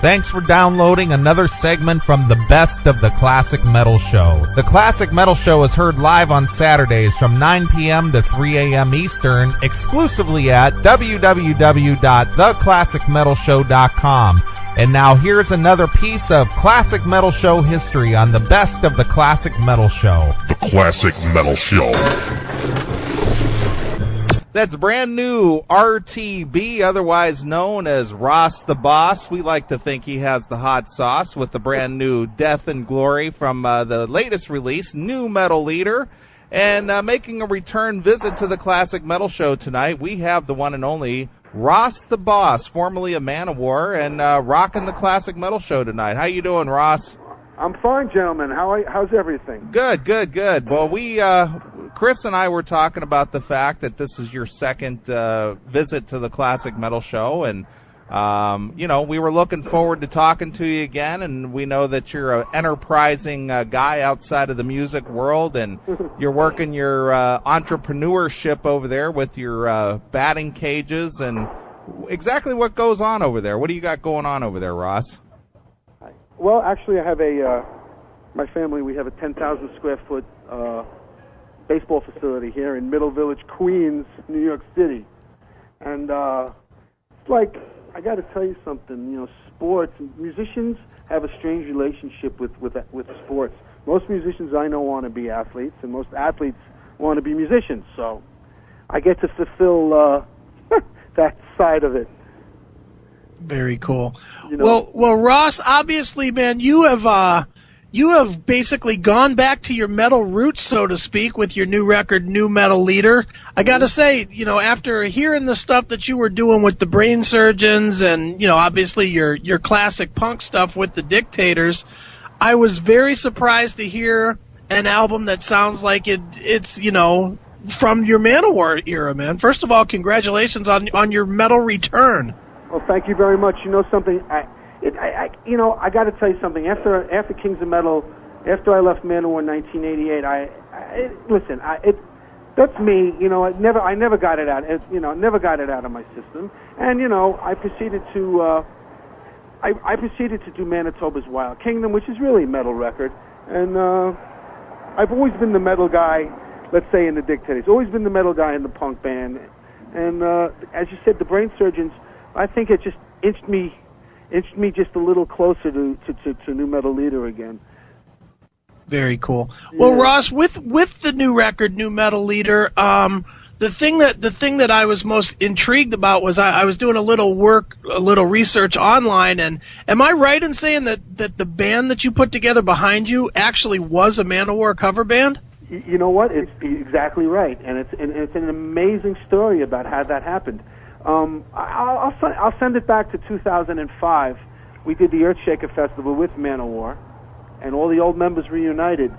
Thanks for downloading another segment from the Best of the Classic Metal Show. The Classic Metal Show is heard live on Saturdays from 9 p.m. to 3 a.m. Eastern, exclusively at www.theclassicmetalshow.com. And now here's another piece of Classic Metal Show history on the Best of the Classic Metal Show. The Classic Metal Show. That's brand new RTB, otherwise known as Ross the Boss. We like to think he has the hot sauce with the brand new Death and Glory from the latest release, New Metal Leader. And making a return visit to the Classic Metal Show tonight, we have the one and only Ross the Boss, formerly of Manowar, and rocking the Classic Metal Show tonight. How you doing, Ross? I'm fine, gentlemen. How's everything? Good. Well, Chris and I were talking about the fact that this is your second visit to the Classic Metal Show, and we were looking forward to talking to you again, and we know that you're an enterprising guy outside of the music world, and you're working your entrepreneurship over there with your batting cages, and exactly what goes on over there. What do you got going on over there, Ross? Well, actually, I have my family, we have a 10,000 square foot baseball facility here in Middle Village, Queens, New York City. And it's like, I got to tell you something, sports, musicians have a strange relationship with sports. Most musicians I know want to be athletes, and most athletes want to be musicians. So I get to fulfill that side of it. Very cool. Well, Ross, obviously, man, you have basically gone back to your metal roots, so to speak, with your new record, New Metal Leader. I got to say, after hearing the stuff that you were doing with the Brain Surgeons and, obviously your classic punk stuff with the Dictators, I was very surprised to hear an album that sounds like it's from your Manowar era, man. First of all, congratulations on your metal return. Well, thank you very much. You know something, I got to tell you something. After Kings of Metal, after I left Manowar in 1988, that's me. I never got it out. Never got it out of my system. And I proceeded to do Manitoba's Wild Kingdom, which is really a metal record. And I've always been the metal guy. Let's say in the Dictators, always been the metal guy in the punk band. And as you said, the Brain Surgeons, I think it just inched me just a little closer to New Metal Leader again. Very cool. Yeah. Well, Ross, with the new record, New Metal Leader, the thing that I was most intrigued about was I was doing a little research online, and am I right in saying that the band that you put together behind you actually was a Manowar cover band? You know what? It's exactly right, and it's an amazing story about how that happened. I'll send it back to 2005. We did the Earthshaker Festival with Manowar, and all the old members reunited.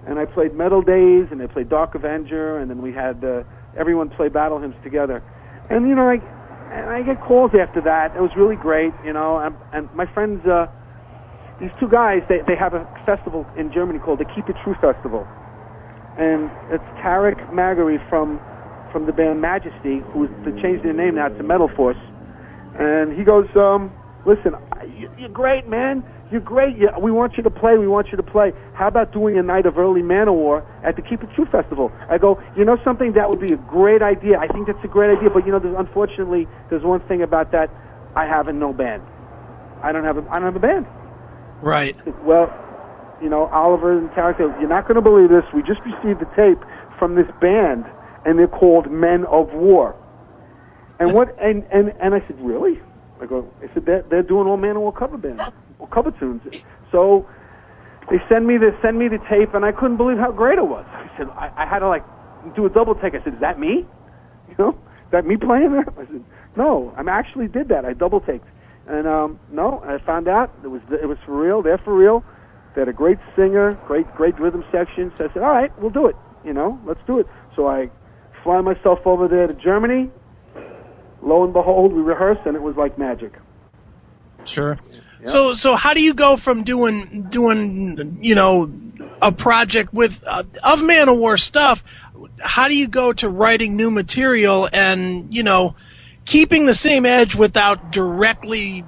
And I played Metal Days, and I played Dark Avenger, and then we had everyone play battle hymns together. And I get calls after that. It was really great, And my friends, these two guys, they have a festival in Germany called the Keep It True Festival, and it's Tarek Magari from the band Majesty, they changed their name now to Metal Force, and he goes, listen, you're great, man, you're great, we want you to play, how about doing a night of early Manowar at the Keep It True Festival? I go, something, that would be a great idea, I think that's a great idea, but unfortunately, there's one thing about that, I have no band. I don't have a band. Right. Well, Oliver and Tarek goes, you're not going to believe this, we just received the tape from this band, and they're called Men of War. And and I said, really? I said, they're doing all Manowar cover bands, or cover tunes. So they send me the tape, and I couldn't believe how great it was. I said, I had to do a double take. I said, is that me? Is that me playing there? I said, no, I actually did that. I double taked, and no, I found out it was for real. They're for real. They had a great singer, great rhythm section. So I said, all right, we'll do it. Let's do it. So I fly myself over there to Germany. Lo and behold, we rehearsed, and it was like magic. Sure. Yeah. So how do you go from doing a project with of Manowar stuff? How do you go to writing new material and keeping the same edge without directly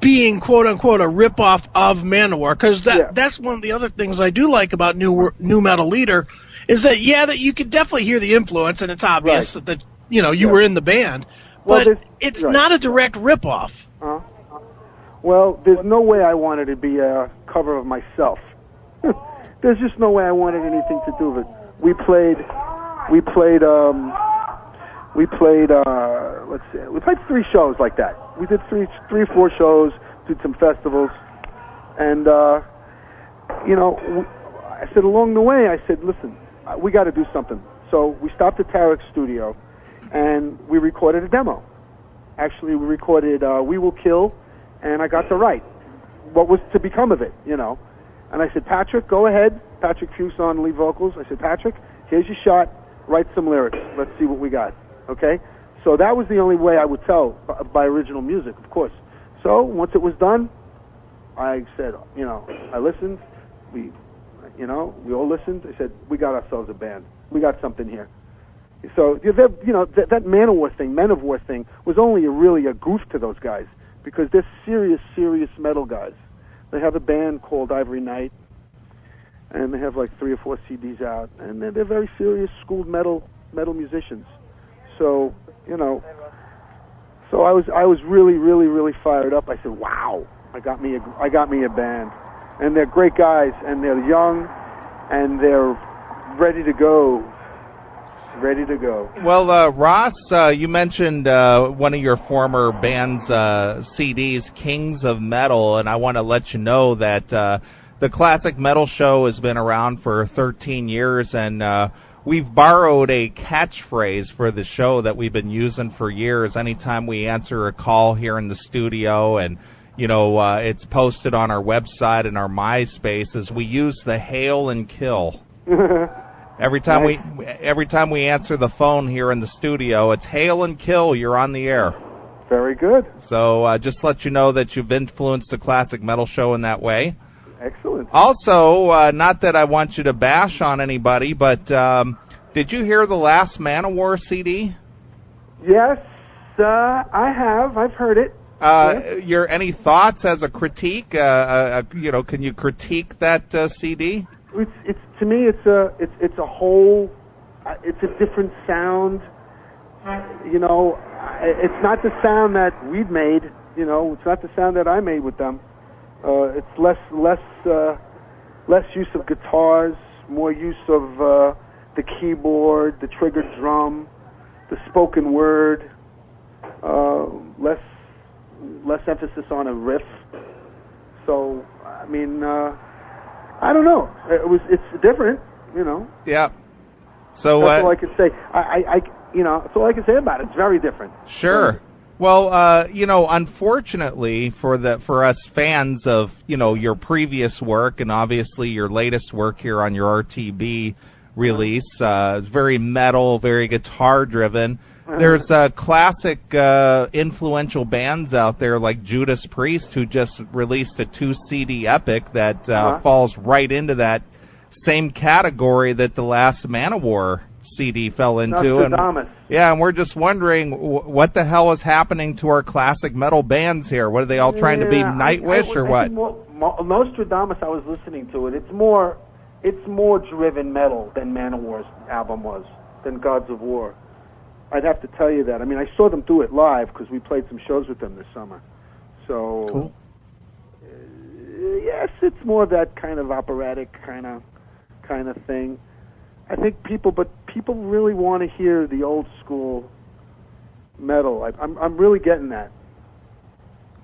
being quote unquote a ripoff of Manowar, because that's one of the other things I do like about New Metal Leader is that that you could definitely hear the influence, and it's obvious that you were in the band, but it's not a direct ripoff. Well, there's no way I wanted to be a cover of myself. There's just no way I wanted anything to do with it. We played 3 shows like that. We did three or 4 shows, did some festivals, and I said along the way, I said, listen, we got to do something. So we stopped at Tarek's studio, and we recorded a demo. Actually, we recorded "We Will Kill," and I got to write what was to become of it, And I said, Patrick, go ahead. Patrick Fuson, lead vocals. I said, Patrick, here's your shot. Write some lyrics. Let's see what we got. Okay? So that was the only way I would tell by original music, of course. So once it was done, I said, I listened. We all listened. I said, we got ourselves a band. We got something here. So, that Manowar thing, Men of War thing, was only really a goof to those guys because they're serious, serious metal guys. They have a band called Ivory Night, and they have like 3 or 4 CDs out, and they're very serious, schooled metal musicians. So, so I was really, really, really fired up. I said, wow, I got me a band, and they're great guys, and they're young, and they're ready to go. Well, Ross, you mentioned one of your former band's CDs, Kings of Metal, and I want to let you know that the Classic Metal Show has been around for 13 years, and we've borrowed a catchphrase for the show that we've been using for years. Anytime we answer a call here in the studio, and it's posted on our website and our MySpace, is we use the hail and kill. Every time we answer the phone here in the studio, it's hail and kill. You're on the air. Very good. So just let you know that you've influenced the Classic Metal Show in that way. Excellent. Also, not that I want you to bash on anybody, but did you hear the last Manowar CD? Yes, I have. I've heard it. Any thoughts as a critique? Can you critique that CD? It's to me, it's a whole, it's a different sound. It's not the sound that we'd made. It's not the sound that I made with them. It's less use of guitars, more use of the keyboard, the trigger drum, the spoken word. Less emphasis on a riff. So I mean. I don't know. It's different, Yeah. So that's all I can say. That's all I can say about it. It's very different. Sure. Well, unfortunately for us fans of your previous work and obviously your latest work here on your RTB release, it's very metal, very guitar driven. There's classic influential bands out there like Judas Priest, who just released a 2-CD epic that falls right into that same category that the last Manowar CD fell into. And we're just wondering what the hell is happening to our classic metal bands here. What are they all trying to be, Nightwish or what? Nostradamus, I was listening to it. It's more driven metal than Manowar's album was, than Gods of War. I'd have to tell you that. I mean, I saw them do it live because we played some shows with them this summer. So, cool. Yes, it's more that kind of operatic kind of thing. I think people really want to hear the old school metal. I'm really getting that.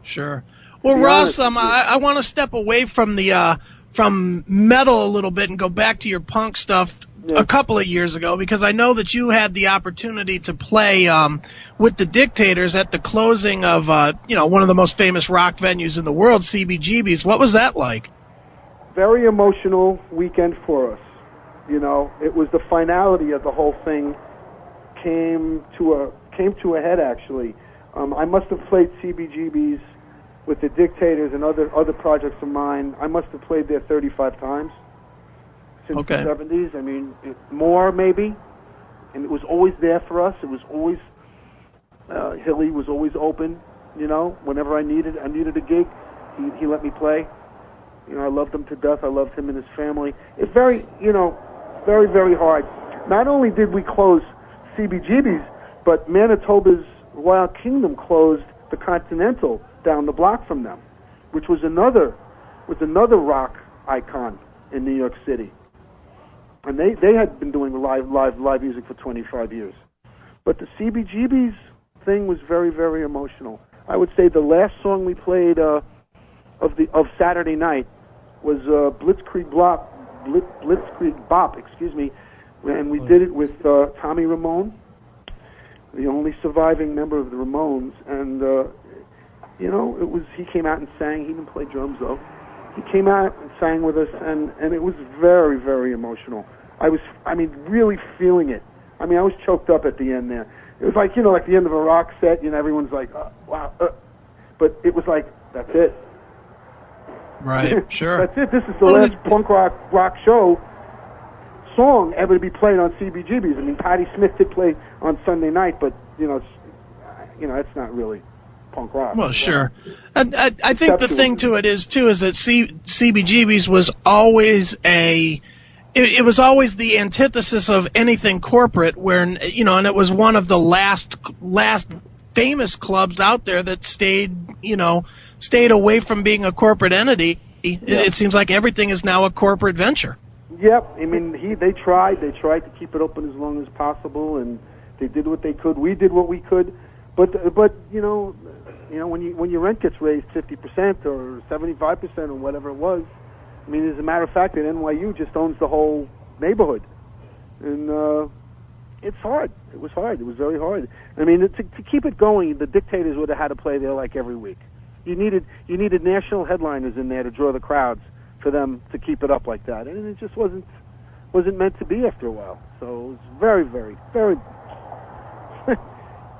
Sure. Well, Ross, I want to step away from the from metal a little bit and go back to your punk stuff. A couple of years ago, because I know that you had the opportunity to play with the Dictators at the closing of one of the most famous rock venues in the world, CBGB's. What was that like? Very emotional weekend for us. It was the finality of the whole thing came to a head actually. I must have played CBGB's with the Dictators and other projects of mine. I must have played there 35 times. Since the 70s, I mean, more maybe, and it was always there for us. It was always Hilly was always open, You know, whenever I needed a gig, he let me play. You know, I loved him to death. I loved him and his family. It's very, you know, very, very hard. Not only did we close CBGB's, but Manitoba's Wild Kingdom closed the Continental down the block from them, which was another rock icon in New York City. And they had been doing live music for 25 years. But the CBGB's thing was very, very emotional. I would say the last song we played of Saturday night was Blitzkrieg Bop, excuse me, and we did it with Tommy Ramone, the only surviving member of the Ramones, and you know, he came out and sang. He didn't play drums though. He came out and sang with us, and it was very, very emotional. I mean, really feeling it. I mean, I was choked up at the end there. It was like, you know, like the end of a rock set, you know, everyone's like, wow. But it was like, that's it. Right, sure. That's it. This is the last punk rock show song ever to be played on CBGB's. I mean, Patti Smith did play on Sunday night, but, you know, it's not really punk rock. Well, sure. I think the thing to it is that CBGB's was always it was always the antithesis of anything corporate, where, you know, and it was one of the last famous clubs out there that stayed away from being a corporate entity. It seems like everything is now a corporate venture. Yep. I mean, they tried to keep it open as long as possible, and they did what they could. We did what we could, but you know, when your rent gets raised 50% or 75% or whatever it was. I mean, as a matter of fact, that NYU just owns the whole neighborhood, and it's hard. It was hard. It was very hard. I mean, to keep it going, the Dictators would have had to play there like every week. You needed national headliners in there to draw the crowds for them to keep it up like that, and it just wasn't meant to be after a while. So it was very, very, very.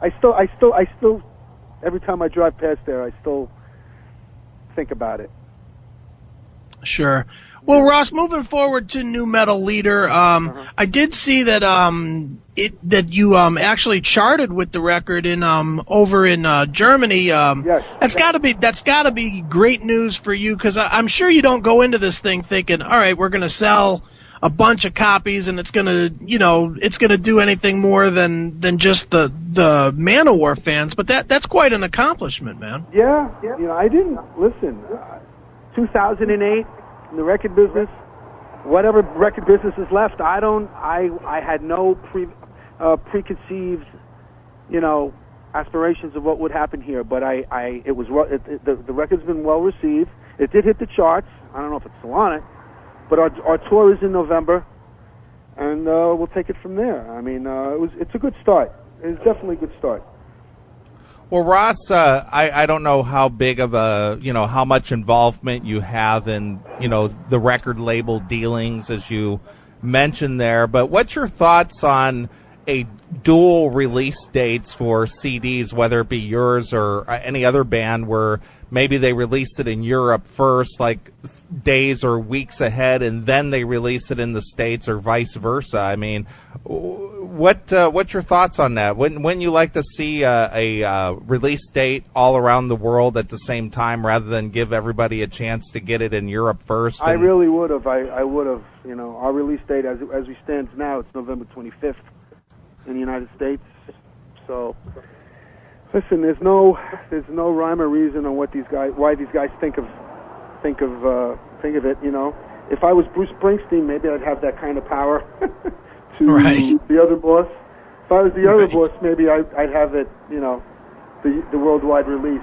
I still, every time I drive past there, I still think about it. Sure. Well, Ross, moving forward to new metal leader, I did see that that you actually charted with the record in over in Germany. Yes. That's got to be great news for you, because I'm sure you don't go into this thing thinking, all right, we're going to sell a bunch of copies and it's going to do anything more than just the Manowar fans. But that's quite an accomplishment, man. Yeah. You know, I didn't listen. 2008 in the record business, whatever record business is left, I had no preconceived, you know, aspirations of what would happen here, but the record's been well received. It did hit the charts. I don't know if it's still on it, but our tour is in November, and we'll take it from there. I mean, it's a good start. It's definitely a good start. Well, Ross, I don't know how big of how much involvement you have in, the record label dealings, as you mentioned there, but what's your thoughts on a dual release dates for CDs, whether it be yours or any other band, where maybe they released it in Europe first, like days or weeks ahead, and then they release it in the States, or vice versa? I mean, what's your thoughts on that? When you like to see a release date all around the world at the same time, rather than give everybody a chance to get it in Europe first? I really would have. I would have. Our release date, as we stand now, it's November 25th in the United States. So, listen, there's no rhyme or reason on why these guys think of it. If I was Bruce Springsteen, maybe I'd have that kind of power to the other boss. If I was the other boss, maybe I'd have it, the worldwide release.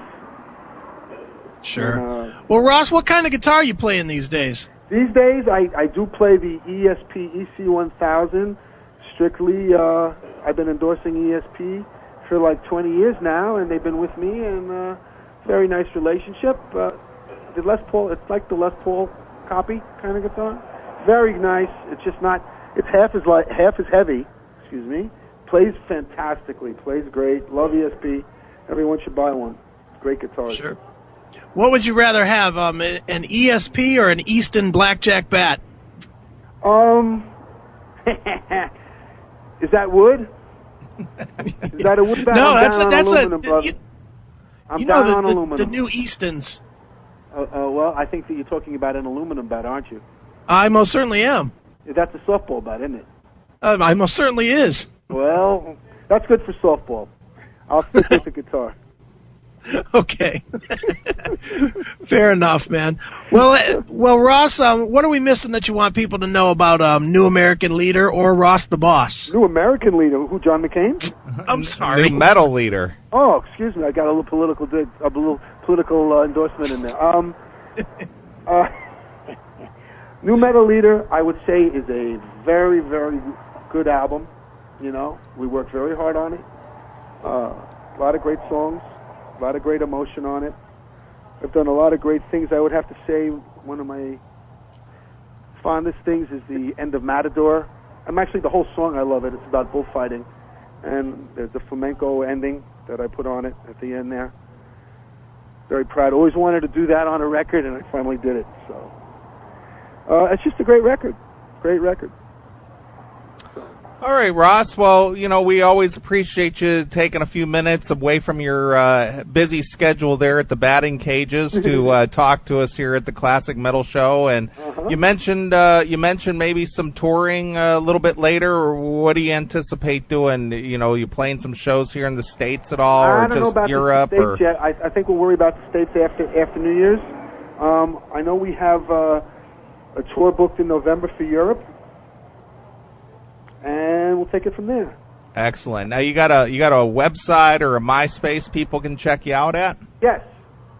Sure. Well, Ross, what kind of guitar are you playing these days? These days, I do play the ESP EC1000. Strictly, I've been endorsing ESP for like 20 years now, and they've been with me, and very nice relationship. The Les Paul, it's like the Les Paul copy kind of guitar. Very nice. It's just not. It's half as heavy. Excuse me. Plays fantastically. Plays great. Love ESP. Everyone should buy one. Great guitar. Sure. What would you rather have, an ESP or an Easton Blackjack bat? Is that wood? Is that a wood bat? No, that's I'm down on the aluminum. The new Eastons. Well, I think that you're talking about an aluminum bat, aren't you? I most certainly am. That's a softball bat, isn't it? I most certainly is. Well, that's good for softball. I'll stick with the guitar. Okay. Fair enough, man. Well, Ross, what are we missing that you want people to know about New American Leader or Ross the Boss? New American Leader? Who, John McCain? I'm sorry. New Metal Leader. Oh, excuse me. I got a little political endorsement in there. New Metal Leader, I would say, is a very, very good album. You know, we worked very hard on it. A lot of great songs, a lot of great emotion on it. I've done a lot of great things. I would have to say one of my fondest things is the end of Matador. The whole song, I love it. It's about bullfighting. And there's the flamenco ending that I put on it at the end there. Very proud. Always wanted to do that on a record, and I finally did it. So it's just a great record. Great record. All right, Ross. Well, we always appreciate you taking a few minutes away from your busy schedule there at the batting cages to talk to us here at the Classic Metal Show. And you mentioned maybe some touring a little bit later. Or what do you anticipate doing? You playing some shows here in the States at all, or I don't know just about Europe? The States yet. I think we'll worry about the States after New Year's. I know we have a tour booked in November for Europe. And we'll take it from there. Excellent. Now you got a website or a MySpace people can check you out at? Yes,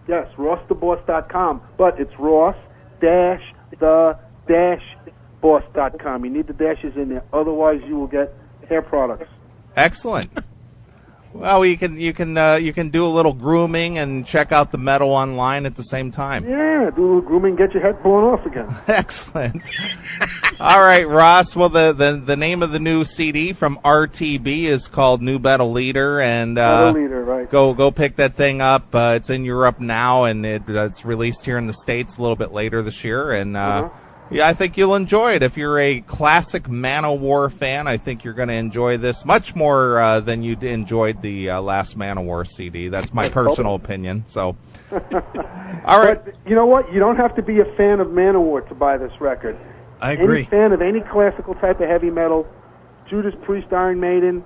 rosstheboss.com. But it's ross-the-boss.com. You need the dashes in there, otherwise you will get hair products. Excellent. Well, you can do a little grooming and check out the metal online at the same time. Yeah, do a little grooming, get your head blown off again. Excellent. All right, Ross. Well, the name of the new CD from RTB is called New Metal Leader, and Metal Leader, right? Go pick that thing up. It's in Europe now, and it's released here in the States a little bit later this year, and. Yeah, I think you'll enjoy it. If you're a classic Manowar fan, I think you're going to enjoy this much more than you enjoyed the last Manowar CD. That's my personal opinion. So, all right. But you know what? You don't have to be a fan of Manowar to buy this record. I agree. Any fan of any classical type of heavy metal, Judas Priest, Iron Maiden,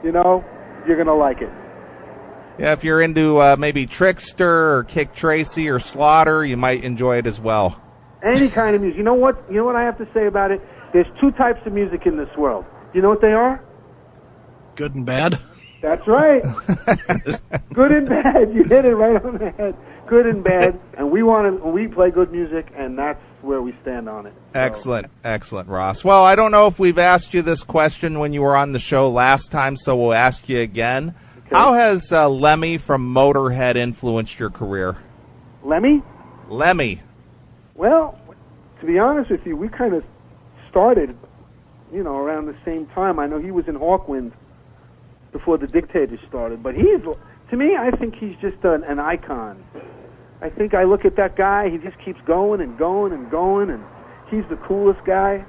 you're going to like it. Yeah, if you're into maybe Trickster or Kick Tracy or Slaughter, you might enjoy it as well. Any kind of music. You know what I have to say about it? There's two types of music in this world. You know what they are? Good and bad. That's right. Good and bad. You hit it right on the head. Good and bad. And we play good music, and that's where we stand on it. So. Excellent, Ross. Well, I don't know if we've asked you this question when you were on the show last time, so we'll ask you again. Okay. How has Lemmy from Motorhead influenced your career? Lemmy? Well, to be honest with you, we kind of started, around the same time. I know he was in Hawkwind before the Dictators started, but to me, I think he's just an icon. I think I look at that guy, he just keeps going and going and going, and he's the coolest guy,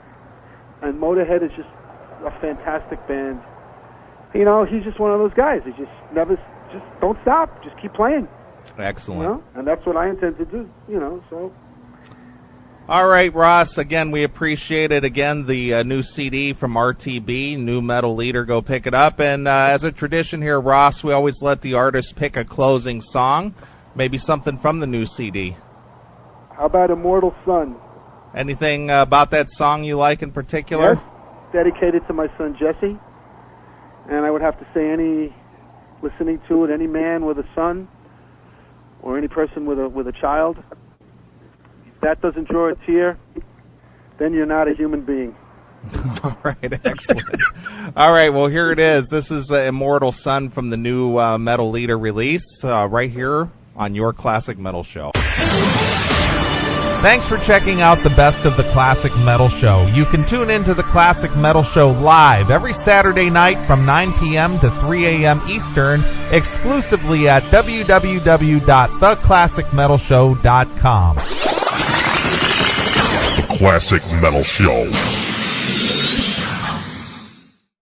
and Motorhead is just a fantastic band. He's just one of those guys. He just don't stop, just keep playing. Excellent. And that's what I intend to do, so... All right, Ross, again, we appreciate it. Again, the new CD from RTB, New Metal Leader, go pick it up. And as a tradition here, Ross, we always let the artist pick a closing song, maybe something from the new CD. How about Immortal Sun? Anything about that song you like in particular? Yes, dedicated to my son Jesse. And I would have to say listening to it, any man with a son or any person with a child, that doesn't draw a tear, then you're not a human being. All right, excellent. All right, well, here it is. This is Immortal Sun from the new Metal Leader release right here on your Classic Metal Show. Thanks for checking out the best of the Classic Metal Show. You can tune into the Classic Metal Show live every Saturday night from 9 p.m. to 3 a.m. Eastern, exclusively at www.theclassicmetalshow.com. Classic Metal Show.